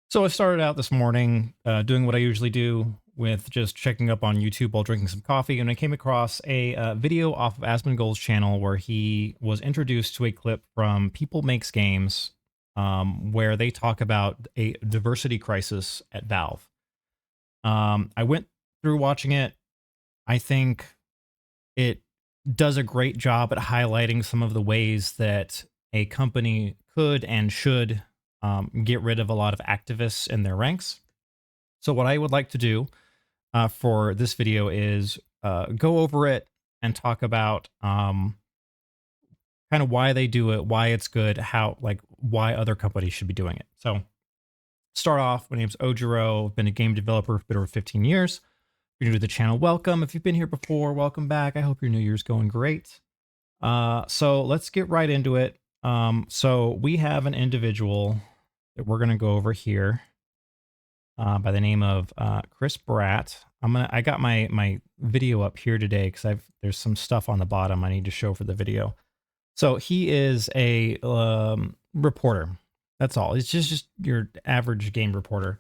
So I started out this morning doing what I usually do with just checking up on YouTube while drinking some coffee, and I came across a video off of Asmongold's channel where he was introduced to a clip from People Makes Games, where they talk about a diversity crisis at Valve. I went through watching it. I think it does a great job at highlighting some of the ways that a company could and should get rid of a lot of activists in their ranks. So what I would like to do for this video is go over it and talk about kind of why they do it, why it's good, how like why other companies should be doing it. So start off, my name's Ojiro. I've been a game developer for a bit over 15 years. If you're new to the channel, welcome. If you've been here before, welcome back. I hope your New Year's going great. So let's get right into it. So we have an individual that we're going to go over here by the name of Chris Bratt. I got my video up here today because there's some stuff on the bottom I need to show for the video. So he is a reporter. That's all. It's just your average game reporter.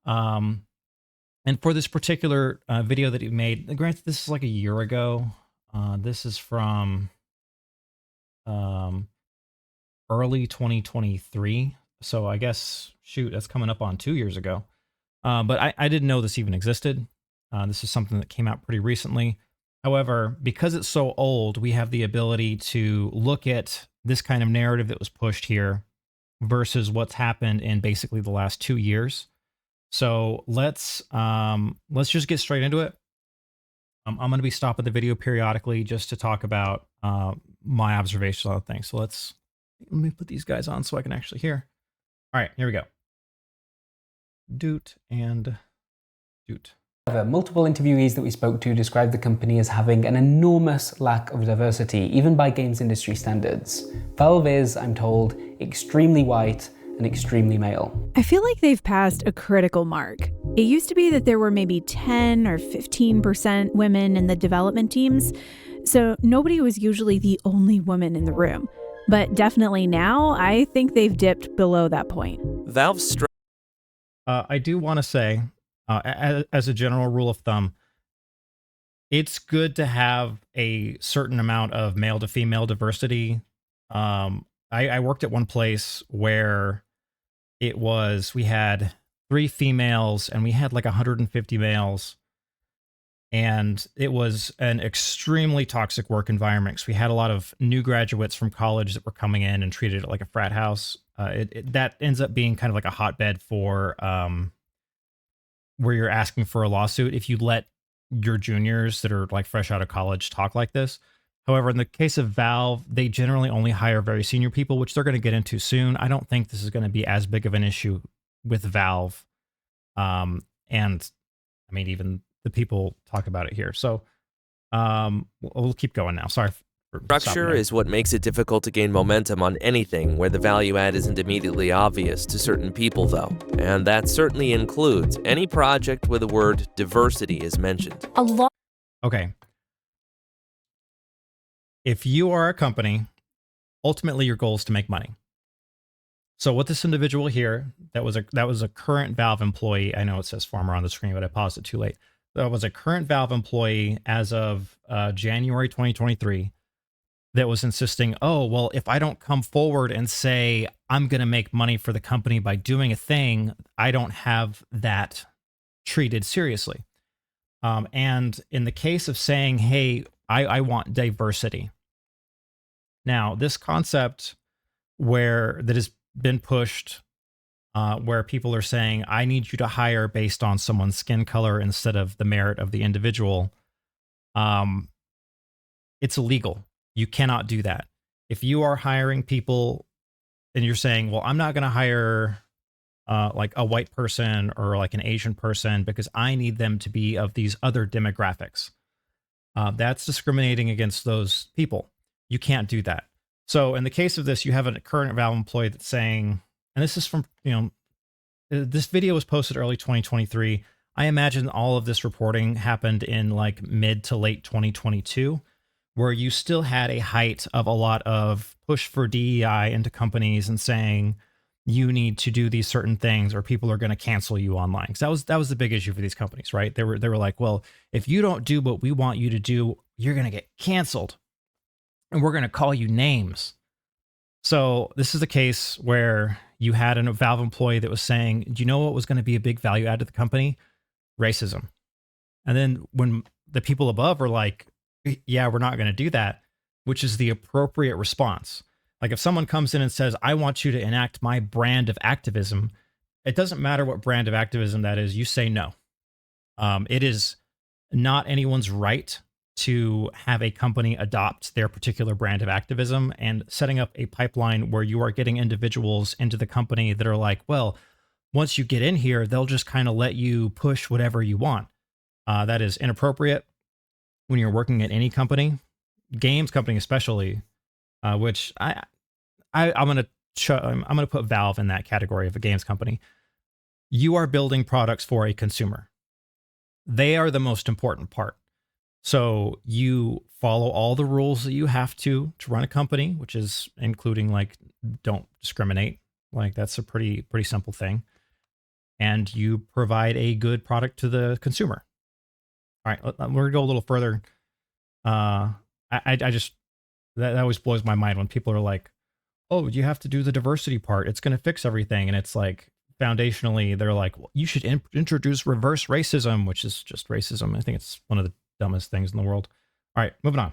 And for this particular video that he made, granted, this is like a year ago. This is from early 2023. So I guess, shoot, that's coming up on 2 years ago. But I didn't know this even existed. This is something that came out pretty recently. However, because it's so old, we have the ability to look at this kind of narrative that was pushed here versus what's happened in basically the last 2 years. So let's just get straight into it. I'm going to be stopping the video periodically just to talk about my observations on things. So let me put these guys on so I can actually hear. All right, here we go. Doot and doot. Multiple interviewees that we spoke to described the company as having an enormous lack of diversity, even by games industry standards. Valve is, I'm told, extremely white and extremely male. I feel like they've passed a critical mark. It used to be that there were maybe 10 or 15% women in the development teams, so nobody was usually the only woman in the room. But definitely now, I think they've dipped below that point. Valve's I do want to say, as a general rule of thumb, it's good to have a certain amount of male to female diversity. I worked at one place where we had 3 females and we had like 150 males. And it was an extremely toxic work environment because we had a lot of new graduates from college that were coming in and treated it like a frat house. That ends up being kind of like a hotbed for where you're asking for a lawsuit if you let your juniors that are like fresh out of college talk like this. However, in the case of Valve, they generally only hire very senior people, which they're going to get into soon. I don't think this is going to be as big of an issue with Valve. And I mean, even the people talk about it here. So we'll keep going now. Sorry. structure is what makes it difficult to gain momentum on anything where the value add isn't immediately obvious to certain people, though. And that certainly includes any project where the word diversity is mentioned. Okay. If you are a company, ultimately your goal is to make money. So what this individual here, that was a current Valve employee. I know it says former on the screen, but I paused it too late. That was a current Valve employee as of January 2023 that was insisting, oh, well, if I don't come forward and say I'm going to make money for the company by doing a thing, I don't have that treated seriously. And in the case of saying, hey, I want diversity. Now, this concept that has been pushed, where people are saying, I need you to hire based on someone's skin color instead of the merit of the individual, it's illegal. You cannot do that. If you are hiring people and you're saying, well, I'm not going to hire like a white person or like an Asian person because I need them to be of these other demographics, that's discriminating against those people. You can't do that. So in the case of this, you have a current Valve employee that's saying, and this is from, this video was posted early 2023. I imagine all of this reporting happened in like mid to late 2022, where you still had a height of a lot of push for DEI into companies and saying, you need to do these certain things or people are going to cancel you online. Because that was the big issue for these companies, right? They were like, well, if you don't do what we want you to do, you're going to get canceled and we're going to call you names. So this is a case where you had a Valve employee that was saying, do you know what was going to be a big value add to the company? Racism. And then when the people above are like, yeah, we're not going to do that, which is the appropriate response. Like if someone comes in and says, I want you to enact my brand of activism, it doesn't matter what brand of activism that is, you say no. It is not anyone's right to have a company adopt their particular brand of activism, and setting up a pipeline where you are getting individuals into the company that are like, well, once you get in here, they'll just kind of let you push whatever you want. That is inappropriate when you're working at any company, games company especially, which I'm gonna put Valve in that category of a games company. You are building products for a consumer. They are the most important part. So you follow all the rules that you have to run a company, which is including like don't discriminate. Like that's a pretty simple thing. And you provide a good product to the consumer. All right, we're gonna go a little further. I just that always blows my mind when people are like, "Oh, you have to do the diversity part. It's going to fix everything." And it's like foundationally, they're like, well, "You should introduce reverse racism," which is just racism. I think it's one of the dumbest things in the world. All right, moving on.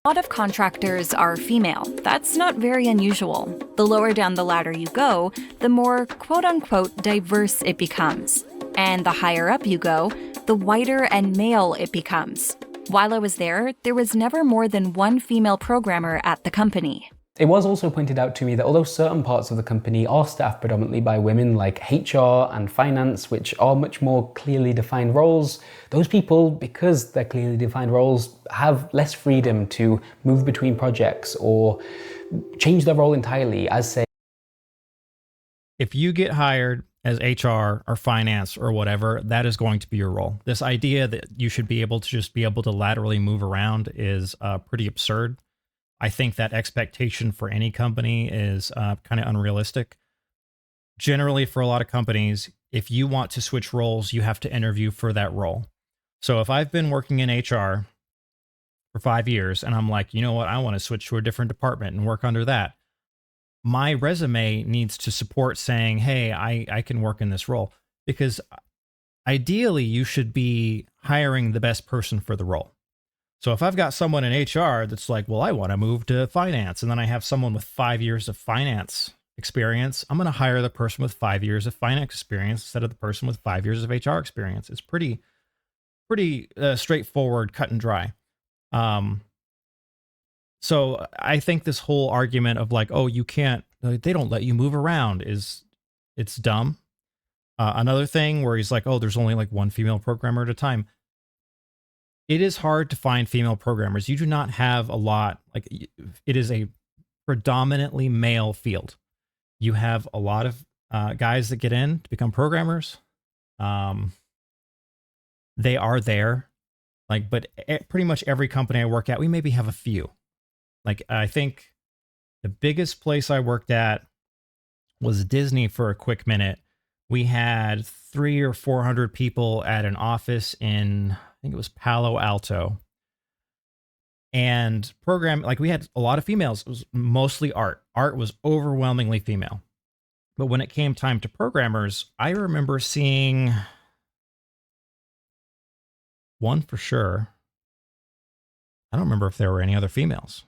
A lot of contractors are female. That's not very unusual. The lower down the ladder you go, the more quote-unquote diverse it becomes. And the higher up you go, the whiter and male it becomes. While I was there was never more than one female programmer at the company. It was also pointed out to me that although certain parts of the company are staffed predominantly by women, like HR and finance, which are much more clearly defined roles, those people, because they're clearly defined roles, have less freedom to move between projects or change their role entirely, as say. If you get hired as HR or finance or whatever, that is going to be your role. This idea that you should be able to just be able to laterally move around is pretty absurd. I think that expectation for any company is kind of unrealistic. Generally, for a lot of companies, if you want to switch roles, you have to interview for that role. So if I've been working in HR for 5 years and I'm like, you know what, I want to switch to a different department and work under that, my resume needs to support saying, hey, I can work in this role. Because ideally, you should be hiring the best person for the role. So if I've got someone in HR that's like, well, I want to move to finance, and then I have someone with 5 years of finance experience, I'm going to hire the person with 5 years of finance experience instead of the person with 5 years of HR experience. It's pretty straightforward, cut and dry. So I think this whole argument of like, oh, you can't, they don't let you move around it's dumb. Another thing where he's like, oh, there's only like one female programmer at a time. It is hard to find female programmers. You do not have a lot. Like, it is a predominantly male field. You have a lot of guys that get in to become programmers. They are there, like, but pretty much every company I work at, we maybe have a few. Like, I think the biggest place I worked at was Disney for a quick minute. We had 300 or 400 people at an office in, I think it was Palo Alto. And we had a lot of females. It was mostly art. Art was overwhelmingly female. But when it came time to programmers, I remember seeing one for sure. I don't remember if there were any other females.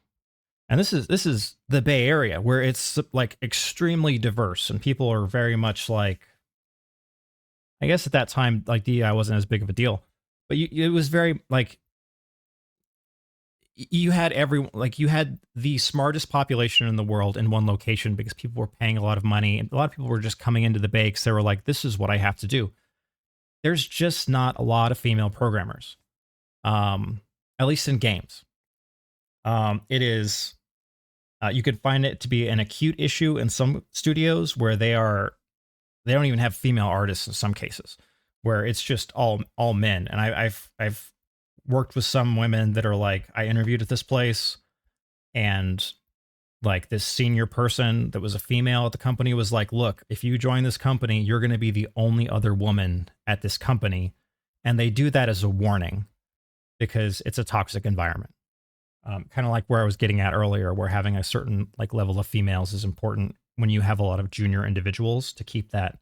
And this is the Bay Area, where it's like extremely diverse and people are very much like, I guess at that time, like DEI wasn't as big of a deal, but it was very like, you had you had the smartest population in the world in one location because people were paying a lot of money. And a lot of people were just coming into the Bay because they were like, this is what I have to do. There's just not a lot of female programmers, at least in games. It is, you could find it to be an acute issue in some studios where they don't even have female artists in some cases, where it's just all men. And I've worked with some women that are like, I interviewed at this place and like this senior person that was a female at the company was like, look, if you join this company, you're going to be the only other woman at this company. And they do that as a warning because it's a toxic environment. Kind of like where I was getting at earlier, where having a certain like level of females is important when you have a lot of junior individuals to keep that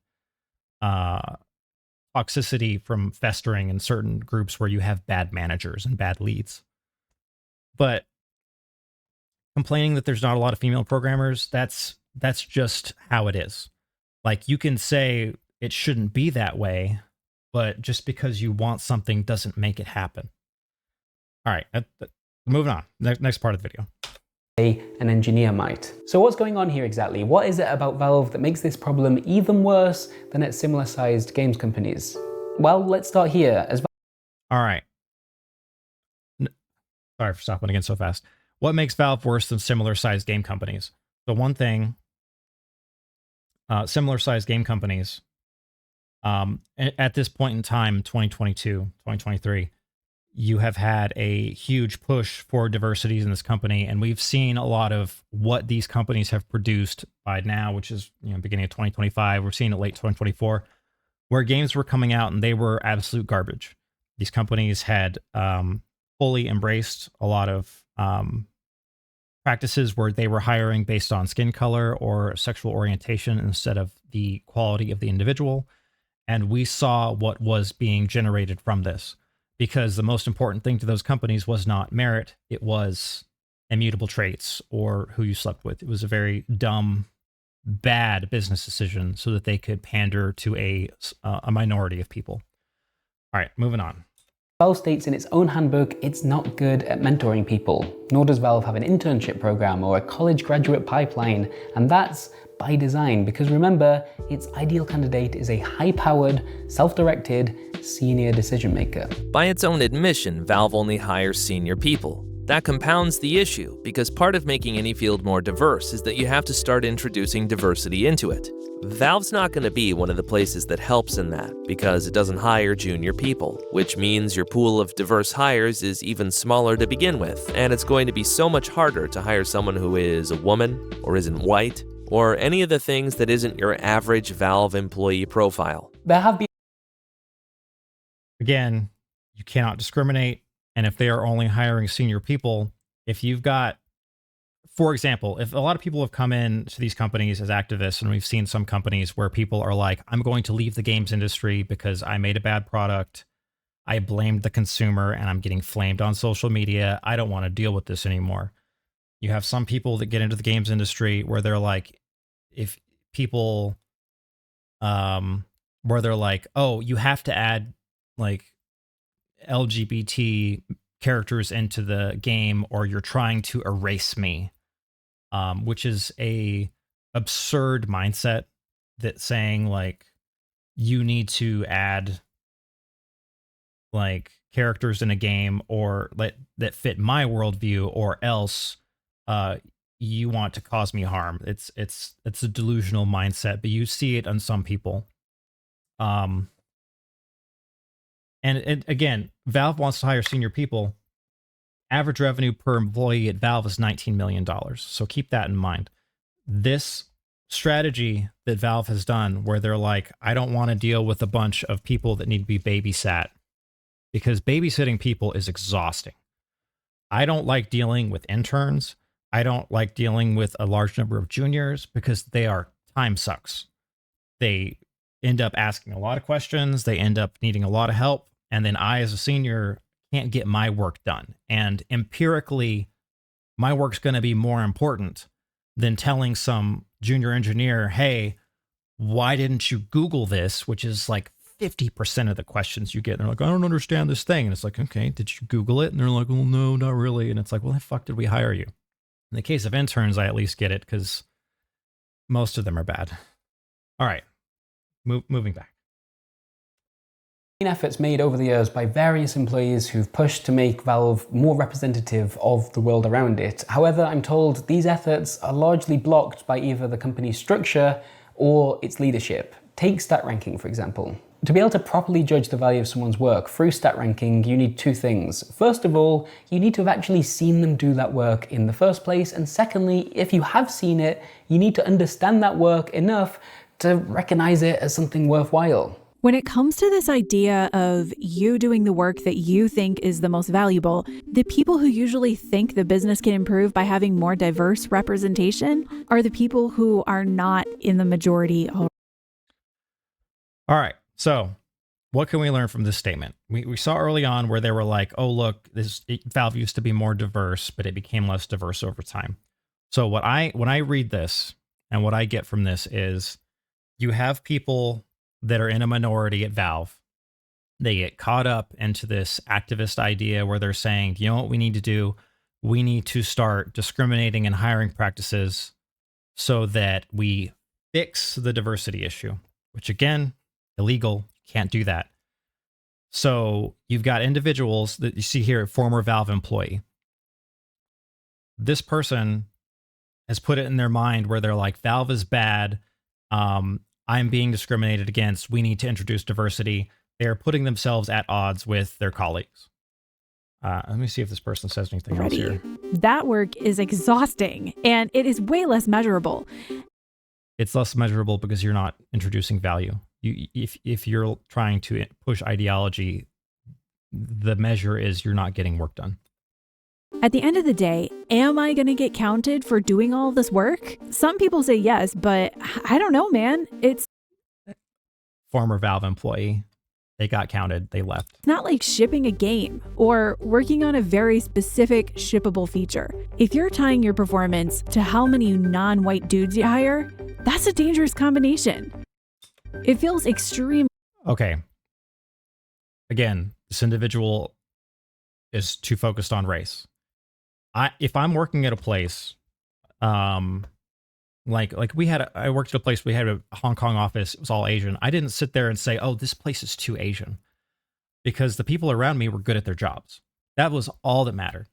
toxicity from festering in certain groups where you have bad managers and bad leads. But complaining that there's not a lot of female programmers, that's just how it is. Like, you can say it shouldn't be that way, but just because you want something doesn't make it happen. All right, moving on. Next part of the video. An engineer might. So what's going on here exactly? What is it about Valve that makes this problem even worse than at similar sized games companies? Well, let's start here. All right. Sorry for stopping again so fast. What makes Valve worse than similar sized game companies? The one thing, similar sized game companies, at this point in time, 2022, 2023, you have had a huge push for diversity in this company, and we've seen a lot of what these companies have produced by now, which is, you know, beginning of 2025. We're seeing it late 2024, where games were coming out and they were absolute garbage. These companies had fully embraced a lot of practices where they were hiring based on skin color or sexual orientation instead of the quality of the individual. And we saw what was being generated from this, because the most important thing to those companies was not merit. It was immutable traits or who you slept with. It was a very dumb, bad business decision so that they could pander to a minority of people. All right, moving on. Valve states in its own handbook it's not good at mentoring people, nor does Valve have an internship program or a college graduate pipeline, and that's by design, because remember, its ideal candidate is a high-powered, self-directed, senior decision maker. By its own admission, Valve only hires senior people. That compounds the issue, because part of making any field more diverse is that you have to start introducing diversity into it. Valve's not going to be one of the places that helps in that, because it doesn't hire junior people, which means your pool of diverse hires is even smaller to begin with, and it's going to be so much harder to hire someone who is a woman, or isn't white, or any of the things that isn't your average Valve employee profile. There have been Again, you cannot discriminate. And if they are only hiring senior people, if you've got, for example, if a lot of people have come in to these companies as activists, and we've seen some companies where people are like, I'm going to leave the games industry because I made a bad product, I blamed the consumer, and I'm getting flamed on social media, I don't want to deal with this anymore. You have some people that get into the games industry where they're like, if people, where they're like, oh, you have to add like LGBT characters into the game or you're trying to erase me, which is a absurd mindset that saying like you need to add like characters in a game or that fit my worldview or else you want to cause me harm. It's a delusional mindset, but you see it on some people. And again, Valve wants to hire senior people. Average revenue per employee at Valve is $19 million. So keep that in mind. This strategy that Valve has done where they're like, I don't want to deal with a bunch of people that need to be babysat, because babysitting people is exhausting. I don't like dealing with interns. I don't like dealing with a large number of juniors because they are time sucks. They end up asking a lot of questions. They end up needing a lot of help. And then I, as a senior, can't get my work done. And empirically, my work's going to be more important than telling some junior engineer, hey, why didn't you Google this? Which is like 50% of the questions you get. And they're like, I don't understand this thing. And it's like, okay, did you Google it? And they're like, well, no, not really. And it's like, well, the fuck did we hire you? In the case of interns, I at least get it because most of them are bad. All right, moving back. Efforts made over the years by various employees who've pushed to make Valve more representative of the world around it. However, I'm told these efforts are largely blocked by either the company's structure or its leadership. Take stat ranking, for example. To be able to properly judge the value of someone's work through stat ranking, you need two things. First of all, you need to have actually seen them do that work in the first place. And secondly, if you have seen it, you need to understand that work enough to recognize it as something worthwhile. When it comes to this idea of you doing the work that you think is the most valuable, the people who usually think the business can improve by having more diverse representation are the people who are not in the majority. All right. So what can we learn from this statement? We saw early on where they were like, oh, look, Valve used to be more diverse, but it became less diverse over time. So when I read this and what I get from this is you have people that are in a minority at Valve. They get caught up into this activist idea where they're saying, you know what we need to do? We need to start discriminating in hiring practices so that we fix the diversity issue, which again, illegal, can't do that. So you've got individuals that you see here, former Valve employee. This person has put it in their mind where they're like, Valve is bad. I'm being discriminated against. We need to introduce diversity. They're putting themselves at odds with their colleagues. Let me see if this person says anything else here. That work is exhausting and it is way less measurable. It's less measurable because you're not introducing value. If you're trying to push ideology, the measure is you're not getting work done. At the end of the day, am I going to get counted for doing all this work? Some people say yes, but I don't know, man. It's former Valve employee. They got counted. They left. not like shipping a game or working on a very specific shippable feature. If you're tying your performance to how many non-white dudes you hire, that's a dangerous combination. It feels extreme. Okay. Again, this individual is too focused on race. If I'm working at a place, I worked at a place, we had a Hong Kong office, it was all Asian. I didn't sit there and say, oh, this place is too Asian, because the people around me were good at their jobs. That was all that mattered.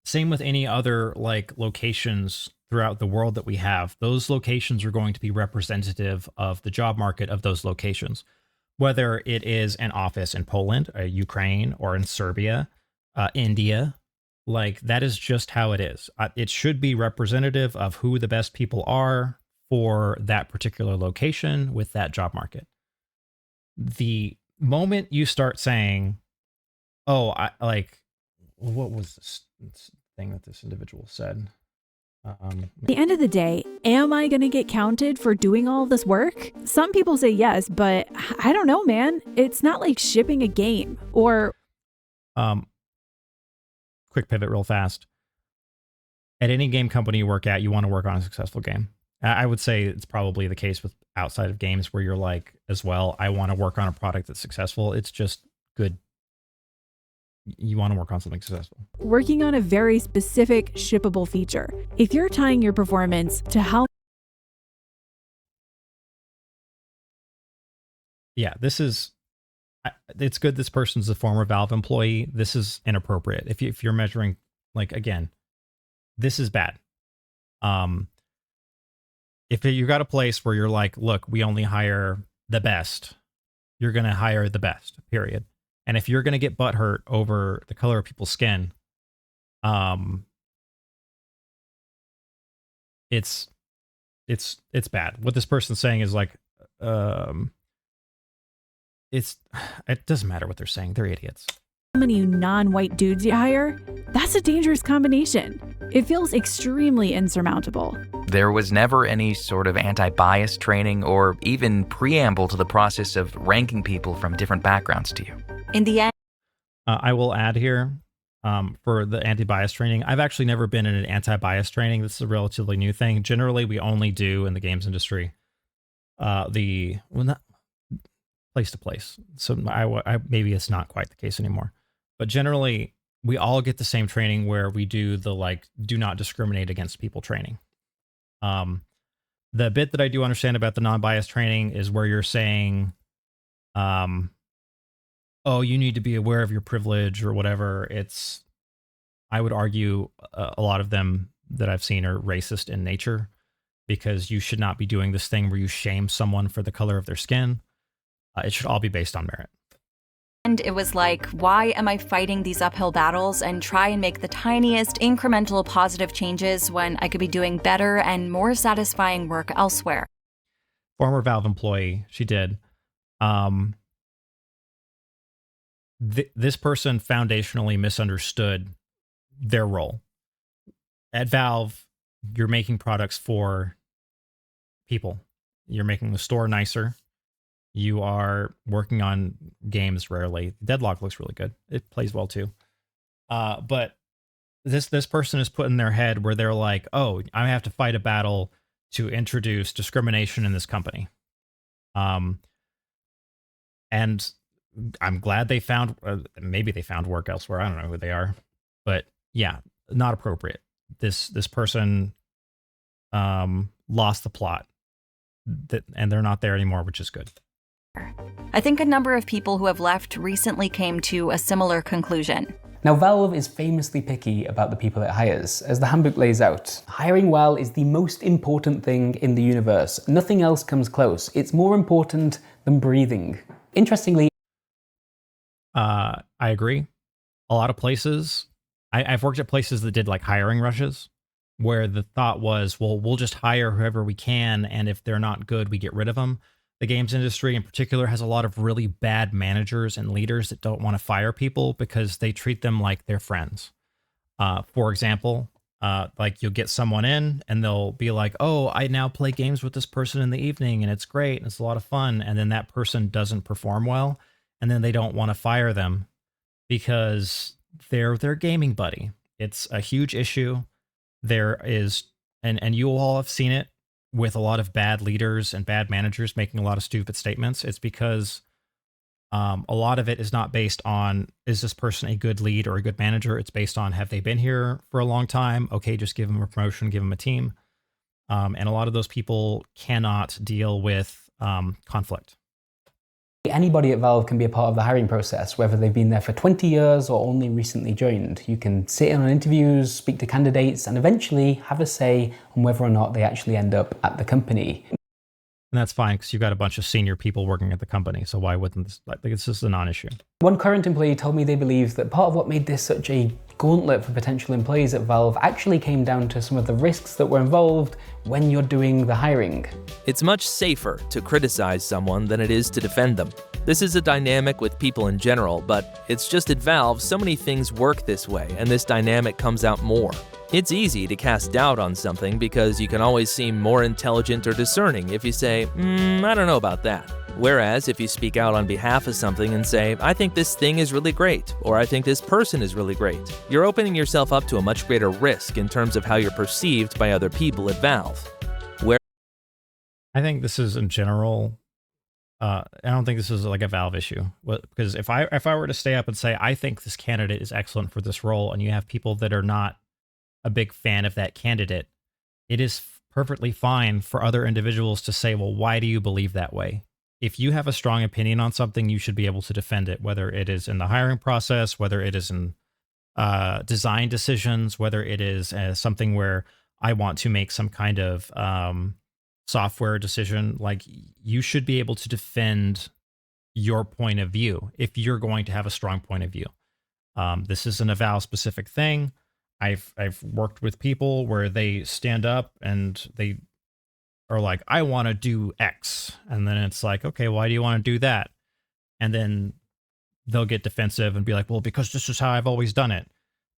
Same with any other like locations throughout the world that we have. Those locations are going to be representative of the job market of those locations, whether it is an office in Poland, Ukraine, or in Serbia, India. Like, that is just how it is. It should be representative of who the best people are for that particular location with that job market. The moment you start saying, oh, what was this thing that this individual said? At the end of the day, am I going to get counted for doing all this work? Some people say yes, but I don't know, man. It's not like shipping a game or... Quick pivot real fast. At any game company you work at, you want to work on a successful game. I would say it's probably the case with outside of games where you're like, as well, I want to work on a product that's successful. It's just good. You want to work on something successful. working on a very specific shippable feature. If you're tying your performance to how... Yeah, it's good this person's a former Valve employee. This is inappropriate. If you're measuring, like, again, this is bad. If you got a place where you're like, look, we only hire the best, you're going to hire the best, period. And if you're going to get butthurt over the color of people's skin, it's bad. What this person's saying is like, it doesn't matter what they're saying. They're idiots. How many non-white dudes you hire? That's a dangerous combination. It feels extremely insurmountable. There was never any sort of anti-bias training or even preamble to the process of ranking people from different backgrounds to you. In the end, I will add here, for the anti-bias training, I've actually never been in an anti-bias training. This is a relatively new thing. Generally, we only do in the games industry, not place to place. So I maybe it's not quite the case anymore. But generally, we all get the same training where we do the do not discriminate against people training. The bit that I do understand about the non-bias training is where you're saying, oh, you need to be aware of your privilege or whatever. I would argue a lot of them that I've seen are racist in nature, because you should not be doing this thing where you shame someone for the color of their skin. It should all be based on merit. And it was like, why am I fighting these uphill battles and try and make the tiniest incremental positive changes when I could be doing better and more satisfying work elsewhere? Former Valve employee, she did. This person foundationally misunderstood their role. At Valve, you're making products for people. You're making the store nicer. You are working on games rarely. Deadlock looks really good. It plays well too. But this person is put in their head where they're like, oh, I have to fight a battle to introduce discrimination in this company. And I'm glad they found, maybe they found work elsewhere. I don't know who they are, but yeah, not appropriate. This person lost the plot, and they're not there anymore, which is good. I think a number of people who have left recently came to a similar conclusion. Now, Valve is famously picky about the people it hires. As the handbook lays out, hiring well is the most important thing in the universe. Nothing else comes close. It's more important than breathing. Interestingly, I agree. A lot of places, I've worked at places that did like hiring rushes, where the thought was, well, we'll just hire whoever we can, and if they're not good, we get rid of them. The games industry in particular has a lot of really bad managers and leaders that don't want to fire people because they treat them like they're friends. For example, like you'll get someone in and they'll be like, oh, I now play games with this person in the evening and it's great and it's a lot of fun. And then that person doesn't perform well. And then they don't want to fire them because they're their gaming buddy. It's a huge issue. There is, and you all have seen it with a lot of bad leaders and bad managers making a lot of stupid statements. It's because a lot of it is not based on, is this person a good lead or a good manager? It's based on, have they been here for a long time? Okay, just give them a promotion, give them a team. And a lot of those people cannot deal with conflict. anybody at Valve can be a part of the hiring process, whether they've been there for 20 years or only recently joined. You can sit in on interviews, speak to candidates, and eventually have a say on whether or not they actually end up at the company. And that's fine because you've got a bunch of senior people working at the company. So why wouldn't this, like, it's just a non-issue. One current employee told me they believe that part of what made this such a gauntlet for potential employees at Valve actually came down to some of the risks that were involved when you're doing the hiring. It's much safer to criticize someone than it is to defend them. This is a dynamic with people in general, but it's just at Valve so many things work this way, and this dynamic comes out more. It's easy to cast doubt on something because you can always seem more intelligent or discerning if you say, I don't know about that. Whereas if you speak out on behalf of something and say, I think this thing is really great, or I think this person is really great, you're opening yourself up to a much greater risk in terms of how you're perceived by other people at Valve. I think this is in general, I don't think this is like a Valve issue. Because if I were to stay up and say, I think this candidate is excellent for this role, and you have people that are not a big fan of that candidate, it is perfectly fine for other individuals to say, well, why do you believe that way? If you have a strong opinion on something, you should be able to defend it, whether it is in the hiring process, whether it is in design decisions, whether it is something where I want to make some kind of software decision. Like, you should be able to defend your point of view if you're going to have a strong point of view. This isn't a Valve specific thing. I've worked with people where they stand up and they are like, I want to do X. And then it's like, okay, why do you want to do that? And then they'll get defensive and be like, well, because this is how I've always done it.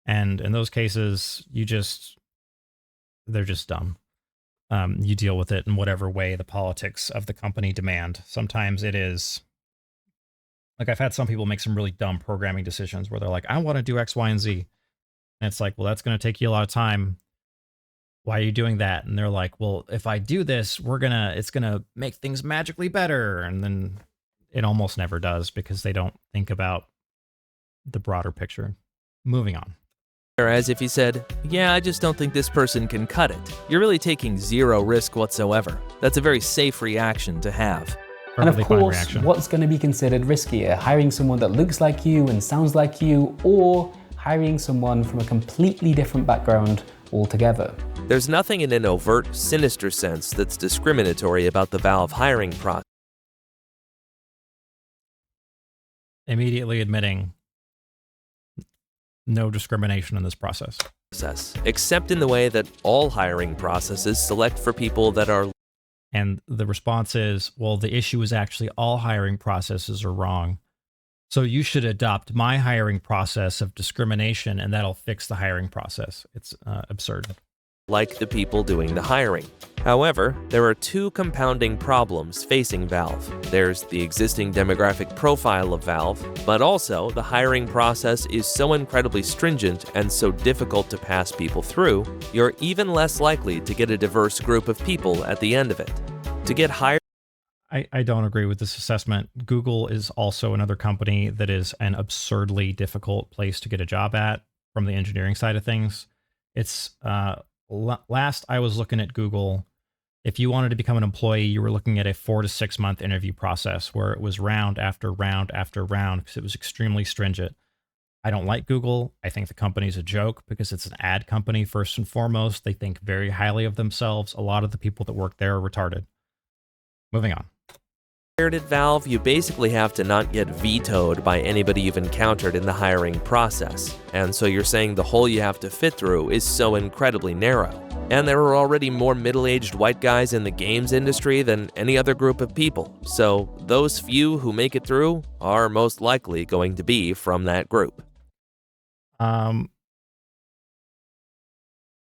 And in those cases, they're just dumb. You deal with it in whatever way the politics of the company demand. Sometimes it is, like, I've had some people make some really dumb programming decisions where they're like, I want to do X, Y, and Z. And it's like, well, that's going to take you a lot of time. Why are you doing that? And they're like, well, if I do this, it's going to make things magically better. And then it almost never does because they don't think about the broader picture. Moving on. Whereas if you said, yeah, I just don't think this person can cut it, you're really taking zero risk whatsoever. That's a very safe reaction to have. And of course, what's going to be considered riskier? Hiring someone that looks like you and sounds like you, or hiring someone from a completely different background altogether? There's nothing in an overt, sinister sense that's discriminatory about the Valve hiring process. immediately admitting no discrimination in this process. Except in the way that all hiring processes select for people that are. And the response is, well, the issue is actually all hiring processes are wrong. So you should adopt my hiring process of discrimination, and that'll fix the hiring process. It's absurd. Like the people doing the hiring. However, there are two compounding problems facing Valve. There's the existing demographic profile of Valve, but also the hiring process is so incredibly stringent and so difficult to pass people through, you're even less likely to get a diverse group of people at the end of it. To get hired, I don't agree with this assessment. Google is also another company that is an absurdly difficult place to get a job at from the engineering side of things. It's last I was looking at Google, if you wanted to become an employee, you were looking at a 4 to 6 month interview process where it was round after round after round because it was extremely stringent. I don't like Google. I think the company's a joke because it's an ad company first and foremost. They think very highly of themselves. A lot of the people that work there are retarded. Moving on. at Valve, you basically have to not get vetoed by anybody you've encountered in the hiring process. And so you're saying the hole you have to fit through is so incredibly narrow. And there are already more middle-aged white guys in the games industry than any other group of people. So those few who make it through are most likely going to be from that group.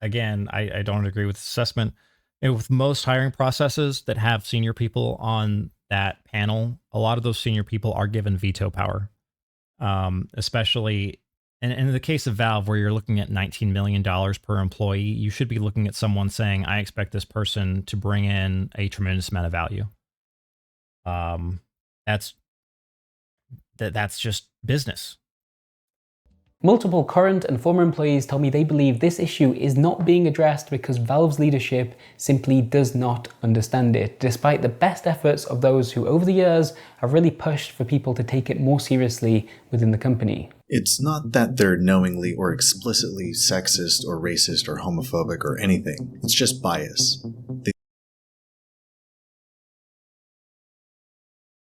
Again, I don't agree with the assessment. And with most hiring processes that have senior people on that panel, a lot of those senior people are given veto power. Especially in the case of Valve, where you're looking at $19 million per employee, you should be looking at someone saying, I expect this person to bring in a tremendous amount of value. That's just business. Multiple current and former employees tell me they believe this issue is not being addressed because Valve's leadership simply does not understand it, despite the best efforts of those who over the years have really pushed for people to take it more seriously within the company. It's not that they're knowingly or explicitly sexist or racist or homophobic or anything. It's just bias.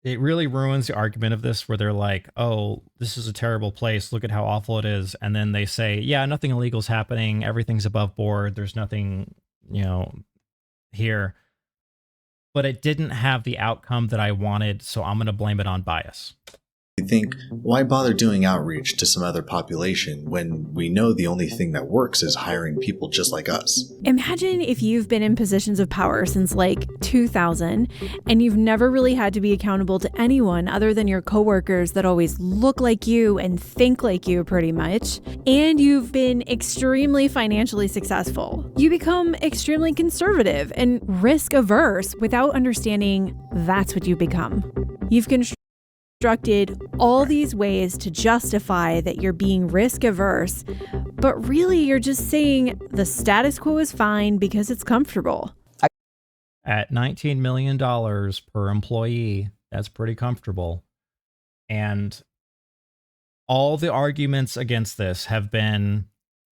It really ruins the argument of this where they're like, oh, this is a terrible place. Look at how awful it is. And then they say, yeah, nothing illegal is happening. Everything's above board. There's nothing, here. But it didn't have the outcome that I wanted. So I'm going to blame it on bias. You think, why bother doing outreach to some other population when we know the only thing that works is hiring people just like us? Imagine if you've been in positions of power since like 2000 and you've never really had to be accountable to anyone other than your coworkers that always look like you and think like you pretty much, and you've been extremely financially successful. You become extremely conservative and risk averse without understanding that's what you become. You've constructed all these ways to justify that you're being risk averse, but really you're just saying the status quo is fine because it's comfortable. At $19 million per employee, that's pretty comfortable. And all the arguments against this have been,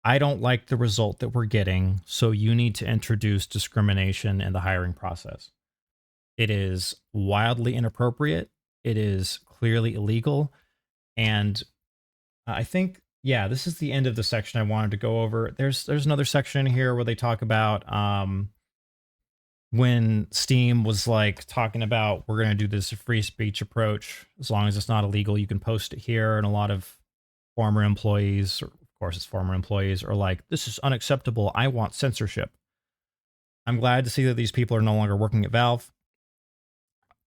I don't like the result that we're getting, so you need to introduce discrimination in the hiring process. It is wildly inappropriate. It is clearly illegal. And I think, yeah, this is the end of the section I wanted to go over. There's another section here where they talk about when Steam was like talking about, we're going to do this free speech approach. As long as it's not illegal, you can post it here. And a lot of former employees, or of course it's former employees, are like, this is unacceptable. I want censorship. I'm glad to see that these people are no longer working at Valve.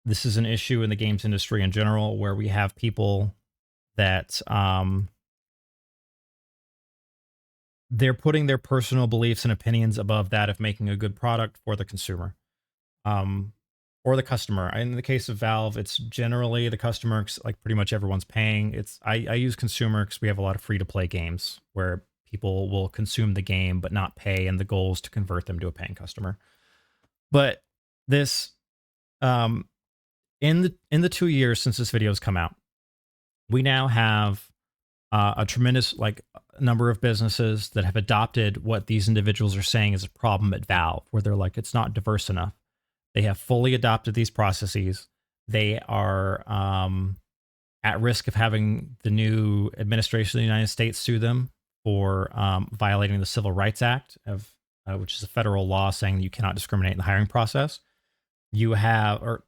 This is an issue in the games industry in general, where we have people that they're putting their personal beliefs and opinions above that of making a good product for the consumer or the customer. In the case of Valve, it's generally the customer, like pretty much everyone's paying. I use consumer because we have a lot of free-to-play games where people will consume the game but not pay, and the goal is to convert them to a paying customer. But this... In the 2 years since this video has come out, we now have a tremendous number of businesses that have adopted what these individuals are saying is a problem at Valve, where they're like, it's not diverse enough. They have fully adopted these processes. They are at risk of having the new administration of the United States sue them for violating the Civil Rights Act, which is a federal law saying you cannot discriminate in the hiring process. You have a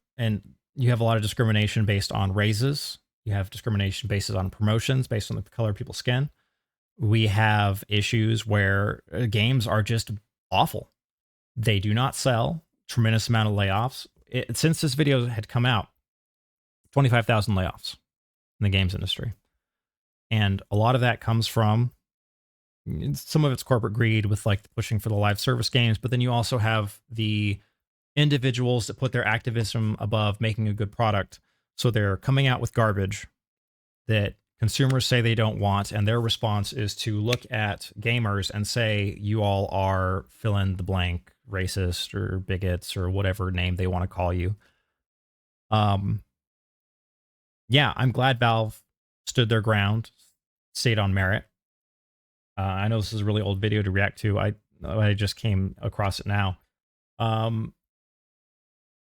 lot of discrimination based on raises. You have discrimination based on promotions, based on the color of people's skin. We have issues where games are just awful. They do not sell. Tremendous amount of layoffs. Since this video had come out, 25,000 layoffs in the games industry. And a lot of that comes from, some of it's corporate greed with like pushing for the live service games, but then you also have the individuals that put their activism above making a good product. So they're coming out with garbage that consumers say they don't want, and their response is to look at gamers and say, you all are fill in the blank, racist or bigots or whatever name they want to call you. Yeah, I'm glad Valve stood their ground, stayed on merit. I know this is a really old video to react to. I just came across it now.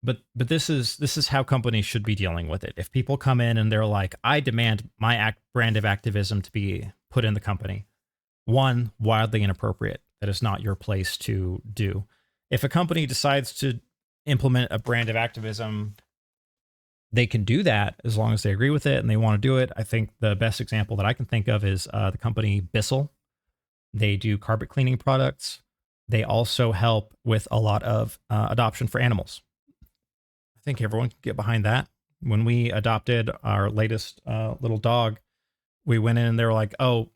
But this is how companies should be dealing with it. If people come in and they're like, I demand my brand of activism to be put in the company. One, wildly inappropriate. That is not your place to do. If a company decides to implement a brand of activism, they can do that as long as they agree with it and they want to do it. I think the best example that I can think of is the company Bissell. They do carpet cleaning products. They also help with a lot of adoption for animals. I think everyone can get behind that. When we adopted our latest little dog, we went in and they were like, oh,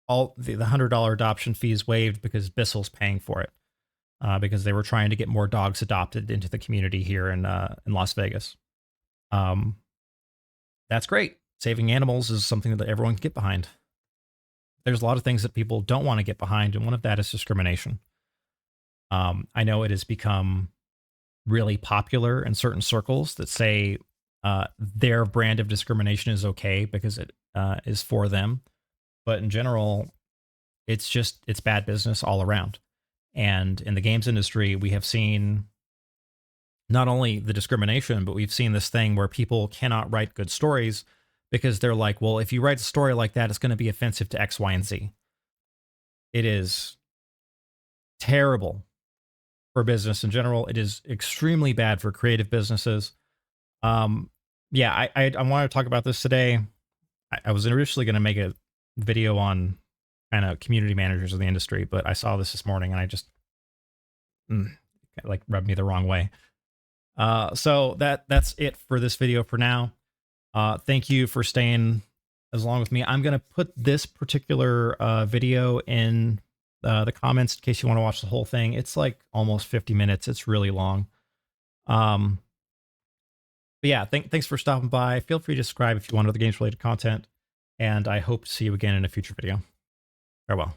all the $100 adoption fees waived because Bissell's paying for it, because they were trying to get more dogs adopted into the community here in Las Vegas. That's great. Saving animals is something that everyone can get behind. There's a lot of things that people don't want to get behind, and one of that is discrimination. I know it has become really popular in certain circles that say their brand of discrimination is okay because it is for them. But in general, it's bad business all around. And in the games industry, we have seen not only the discrimination, but we've seen this thing where people cannot write good stories because they're like, well, if you write a story like that, it's going to be offensive to X, Y, and Z. It is terrible for business in general. It is extremely bad for creative businesses. Yeah, I want to talk about this today. I was initially going to make a video on kind of community managers of the industry, but I saw this morning and I just like rubbed me the wrong way. So that's it for this video for now. Thank you for staying as long with me. I'm going to put this particular video in the comments in case you want to watch the whole thing. It's like almost 50 minutes. It's really long. But yeah, thanks for stopping by. Feel free to subscribe if you want other games related content. And I hope to see you again in a future video. Farewell.